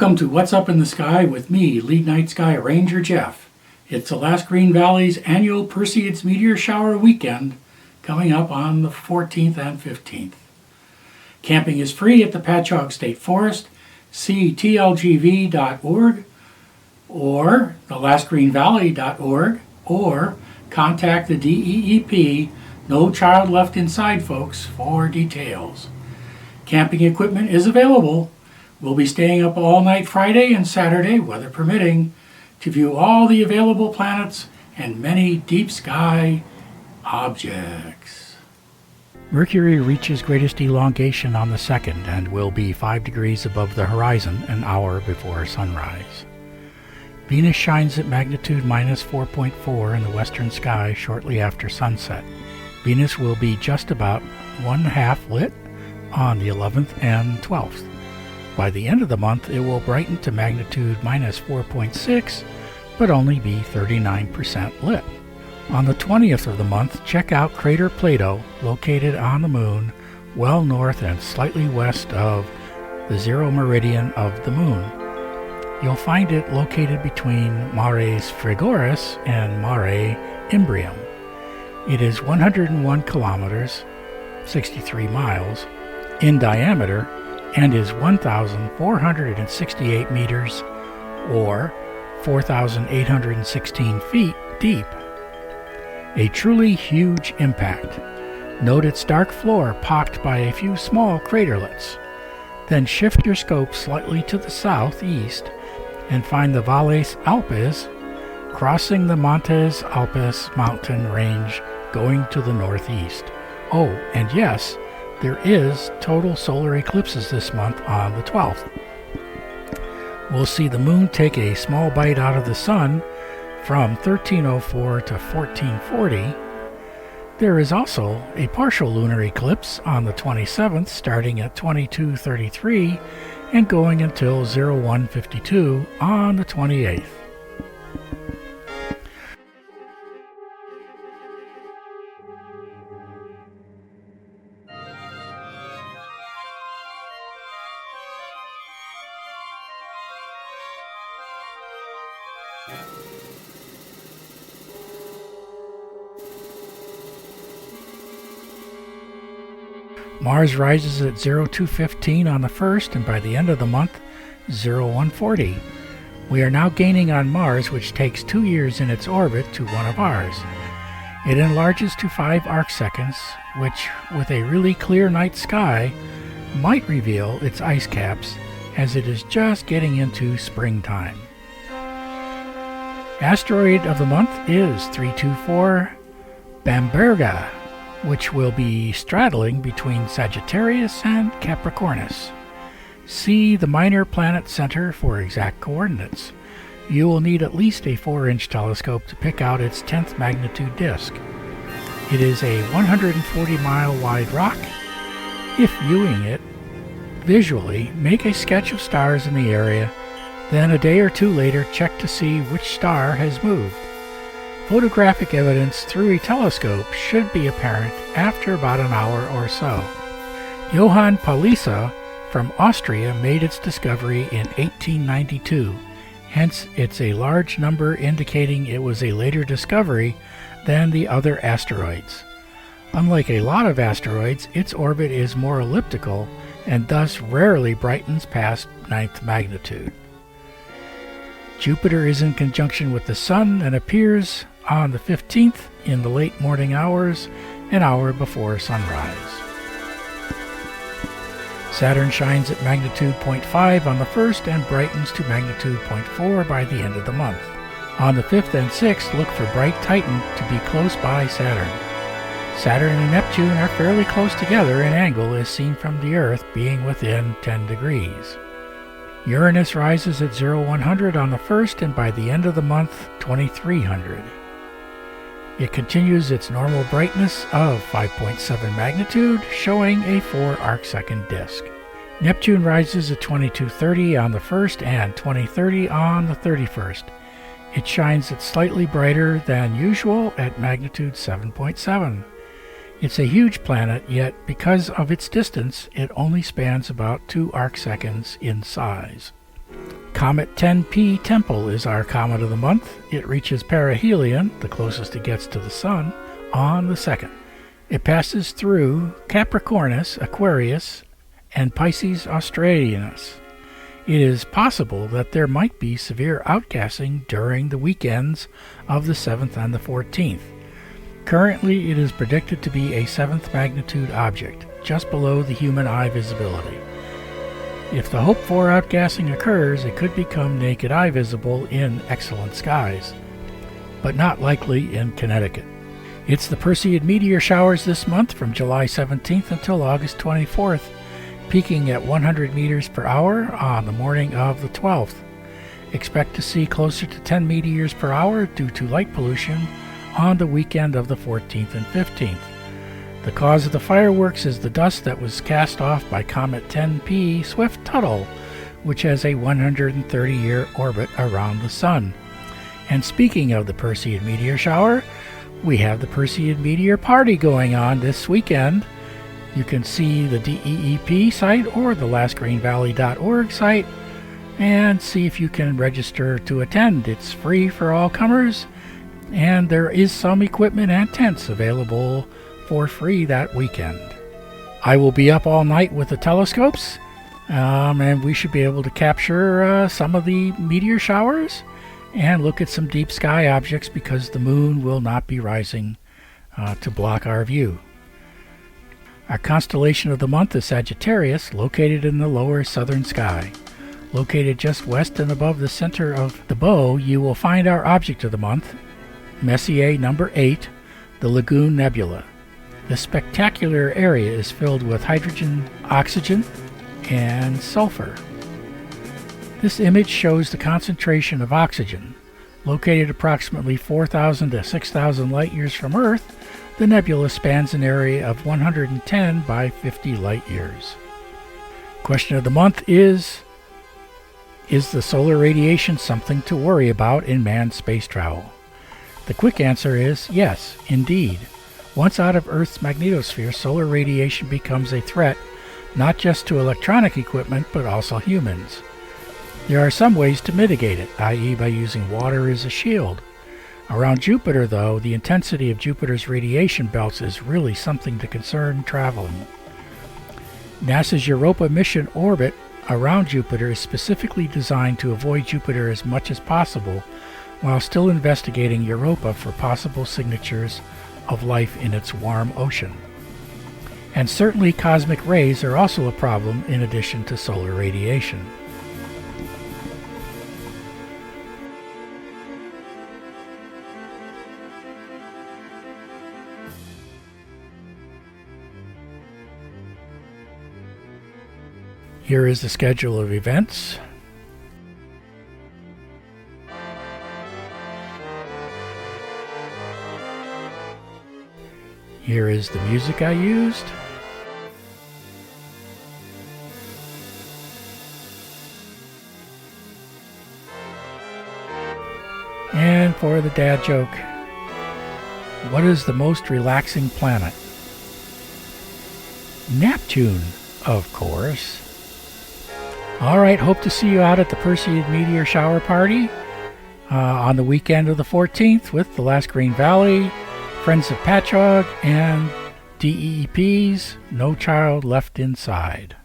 Welcome to What's Up in the Sky with me, Lead Night Sky Ranger Jeff. It's Alaska Green Valley's annual Perseids meteor shower weekend coming up on the 14th and 15th. Camping is free at the Patchogue State Forest. See tlgv.org or alaskagreenvalley.org or contact the DEEP No Child Left Inside folks for details. Camping equipment is available. We'll be staying up all night Friday and Saturday, weather permitting, to view all the available planets and many deep sky objects. Mercury reaches greatest elongation on the 2nd and will be 5 degrees above the horizon an hour before sunrise. Venus shines at magnitude minus 4.4 in the western sky shortly after sunset. Venus will be just about 1/2 lit on the 11th and 12th. By the end of the month, it will brighten to magnitude minus 4.6, but only be 39% lit. On the 20th of the month, check out crater Plato, located on the moon, well north and slightly west of the zero meridian of the moon. You'll find it located between Mares Frigoris and Mare Imbrium. It is 101 kilometers, 63 miles, in diameter, and is 1,468 meters, or 4,816 feet deep. A truly huge impact. Note its dark floor pocked by a few small craterlets. Then shift your scope slightly to the southeast and find the Valles Alpes, crossing the Montes Alpes mountain range going to the northeast. Oh, and yes, there is total solar eclipses this month on the 12th. We'll see the moon take a small bite out of the sun from 1304 to 1440. There is also a partial lunar eclipse on the 27th starting at 2233 and going until 0152 on the 28th. Mars rises at 0215 on the 1st, and by the end of the month, 0140. We are now gaining on Mars, which takes 2 years in its orbit to one of ours. It enlarges to 5 arcseconds, which, with a really clear night sky, might reveal its ice caps, as it is just getting into springtime. Asteroid of the month is 324 Bamberga, which will be straddling between Sagittarius and Capricornus. See the Minor Planet Center for exact coordinates. You will need at least a 4-inch telescope to pick out its 10th magnitude disk. It is a 140-mile wide rock. If viewing it visually, make a sketch of stars in the area, then a day or two later check to see which star has moved. Photographic evidence through a telescope should be apparent after about an hour or so. Johann Palisa from Austria made its discovery in 1892, hence it's a large number indicating it was a later discovery than the other asteroids. Unlike a lot of asteroids, its orbit is more elliptical and thus rarely brightens past 9th magnitude. Jupiter is in conjunction with the Sun and appears on the 15th in the late morning hours, an hour before sunrise. Saturn shines at magnitude 0.5 on the 1st and brightens to magnitude 0.4 by the end of the month. On the 5th and 6th, look for bright Titan to be close by Saturn. Saturn and Neptune are fairly close together in angle as seen from the Earth, being within 10 degrees. Uranus rises at 0100 on the 1st and by the end of the month 2300. It continues its normal brightness of 5.7 magnitude, showing a 4 arcsecond disk. Neptune rises at 2230 on the 1st and 2030 on the 31st. It shines at slightly brighter than usual at magnitude 7.7. It's a huge planet, yet because of its distance, it only spans about 2 arcseconds in size. Comet 10P Temple is our comet of the month. It reaches perihelion, the closest it gets to the Sun, on the 2nd. It passes through Capricornus, Aquarius, and Pisces Australis. It is possible that there might be severe outgassing during the weekends of the 7th and the 14th. Currently, it is predicted to be a 7th magnitude object, just below the human eye visibility. If the hoped-for outgassing occurs, it could become naked eye visible in excellent skies, but not likely in Connecticut. It's the Perseid meteor showers this month from July 17th until August 24th, peaking at 100 meters per hour on the morning of the 12th. Expect to see closer to 10 meteors per hour due to light pollution on the weekend of the 14th and 15th. The cause of the fireworks is the dust that was cast off by Comet 10P Swift-Tuttle, which has a 130-year orbit around the Sun. And speaking of the Perseid meteor shower, we have the Perseid meteor party going on this weekend. You can see the DEEP site or the lastgreenvalley.org site and see if you can register to attend. It's free for all comers, and there is some equipment and tents available for free that weekend. I will be up all night with the telescopes, and we should be able to capture some of the meteor showers and look at some deep sky objects because the moon will not be rising to block our view. Our constellation of the month is Sagittarius, located in the lower southern sky. Located just west and above the center of the bow, you will find our object of the month, Messier number 8, the Lagoon Nebula. This spectacular area is filled with hydrogen, oxygen, and sulfur. This image shows the concentration of oxygen. Located approximately 4,000 to 6,000 light years from Earth, the nebula spans an area of 110 by 50 light years. Question of the month is the solar radiation something to worry about in manned space travel? The quick answer is yes, indeed. Once out of Earth's magnetosphere, solar radiation becomes a threat not just to electronic equipment but also humans. There are some ways to mitigate it, i.e. by using water as a shield. Around Jupiter, though, the intensity of Jupiter's radiation belts is really something to concern traveling. NASA's Europa mission orbit around Jupiter is specifically designed to avoid Jupiter as much as possible while still investigating Europa for possible signatures of life in its warm ocean. And certainly cosmic rays are also a problem in addition to solar radiation. Here is the schedule of events. Here is the music I used. And for the dad joke, what is the most relaxing planet? Neptune, of course. Alright, hope to see you out at the Perseid meteor shower party on the weekend of the 14th with the Last Green Valley, Friends of Patchogue, and DEEP's No Child Left Inside.